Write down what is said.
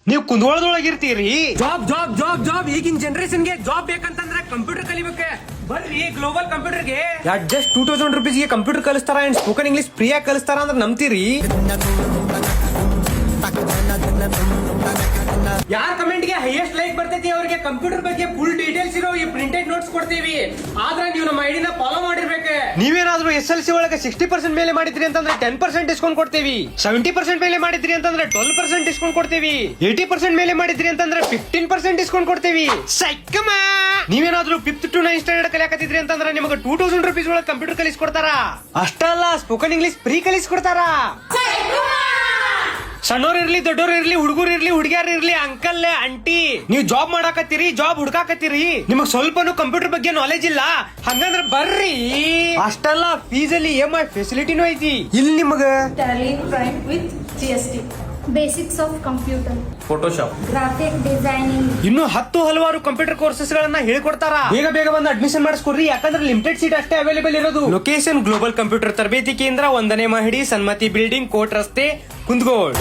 ನೀವು ಕುಂದಗೋಳದೊಳಗಿರ್ತೀರಿ. Job job job job ಈಗಿನ ಜನರೇಷನ್ ಗೆ ಜಾಬ್ ಬೇಕಂತಂದ್ರೆ ಕಂಪ್ಯೂಟರ್ ಕಲಿಬೇಕೆ. ಬರ್ರಿ ಗ್ಲೋಬಲ್ ಕಂಪ್ಯೂಟರ್ ಗೆ ಜಸ್ಟ್ 2000 rupees ಗೆ ಕಂಪ್ಯೂಟರ್ ಕಲಿಸ್ತಾರ ಅಂಡ್ ಸ್ಪೋಕನ್ ಇಂಗ್ಲಿಷ್ ಫ್ರೀ ಆಗಿ ಕಲಿಸ್ತಾರ ಅಂದ್ರೆ ನಂಬ್ತೀರಿ? ಯಾರ ಕಮೆಂಟ್ ಗೆ ಹೈಯೆಸ್ಟ್ ಲೈಕ್ ಬರ್ತೈತಿ ಅವ್ರಿಗೆ ಕಂಪ್ಯೂಟರ್ ಬಗ್ಗೆ ಫುಲ್ ಡೀಟೇಲ್ಸ್ ಇರೋ ಈ ಪ್ರಿಂಟೆಡ್ ನೋಟ್ಸ್ ಕೊಡ್ತೀವಿ. ಆದ್ರೆ ನೀವು ನಮ್ಮ ಐಡಿನ ಫಾಲೋ ಮಾಡಿರ್ಬೇಕು. ನೀವೇನಾದ್ರೂ SLC ಒಳಗೆ 60% ಮೇಲೆ ಮಾಡಿದ್ರಿ ಅಂತಂದ್ರೆ 10% ಡಿಸ್ಕೌಂಟ್ ಕೊಡ್ತೀವಿ. 70% ಮೇಲೆ ಮಾಡಿದ್ರಿ ಅಂತಂದ್ರೆ 12% ಡಿಸ್ಕೌಂಟ್ ಕೊಡ್ತೀವಿ. 80% ಮೇಲೆ ಮಾಡಿದ್ರಿ ಅಂತಂದ್ರೆ 15% ಡಿಸ್ಕೌಂಟ್ ಕೊಡ್ತೀವಿ. ಸೈಕಮ್ಮ ನೀವೇನಾದ್ರೂ 5th to 9th ಸ್ಟ್ಯಾಂಡರ್ಡ್ ಕಲಿಯಾಕತ್ತಿದ್ರಿ ಅಂತಂದ್ರೆ ನಿಮಗೆ 2000 rupees ಒಳಗೆ ಕಂಪ್ಯೂಟರ್ ಕಲಿಸ್ಕೊಡ್ತಾರ. ಅಷ್ಟಲ್ಲ ಸ್ಪೋಕನ್ ಇಂಗ್ಲಿಷ್ ಫ್ರೀ ಕಲಿಸ್ಕೊಡ್ತಾರ. ಸಣ್ಣೋರ್ ಇರ್ಲಿ ದೊಡ್ಡೋರ್ ಇರ್ಲಿ ಹುಡುಗರು ಇರ್ಲಿ ಹುಡುಗಿಯರ್ ಇರ್ಲಿ ಅಂಕಲ್ ಅಂಟಿ ನೀವು ಜಾಬ್ ಮಾಡಾಕತ್ತೀರಿ ಜಾಬ್ ಹುಡ್ಕಾಕತ್ತೀರಿ ನಿಮಗ್ ಸ್ವಲ್ಪನೂ ಕಂಪ್ಯೂಟರ್ ಬಗ್ಗೆ ನಾಲೆಜ್ ಇಲ್ಲ ಹಂಗಂದ್ರ ಬರ್ರಿ. ಅಷ್ಟಲ್ಲ ಫೀಸ್ ಅಲ್ಲಿ EMI ಫೆಸಿಲಿಟಿನೂ ಐತಿ ಇಲ್ಲಿ ನಿಮಗ. Tally Prime with GST. Basics of computer. Photoshop, Graphic designing. ಇನ್ನು ಹಲವಾರು ಕಂಪ್ಯೂಟರ್ ಕೋರ್ಸಸ್ ಗಳನ್ನ ಹೇಳ್ಕೊಡ್ತಾರ. ಬೇಗ ಬಂದು ಅಡ್ಮಿಷನ್ ಮಾಡಿಸ್ಕೊಡ್ರಿ ಯಾಕಂದ್ರೆ ಲಿಮಿಟೆಡ್ ಸೀಟ್ ಅಷ್ಟೇ ಅವೈಲೇಬಲ್ ಇರೋದು. ಲೊಕೇಶನ್ ಗ್ಲೋಬಲ್ ಕಂಪ್ಯೂಟರ್ ತರಬೇತಿ ಕೇಂದ್ರ, 1ನೇ ಮಹಡಿ, ಸನ್ಮತಿ ಬಿಲ್ಡಿಂಗ್, ಕೋಟ್ ರಸ್ತೆ, ಕುಂದಗೋಳ.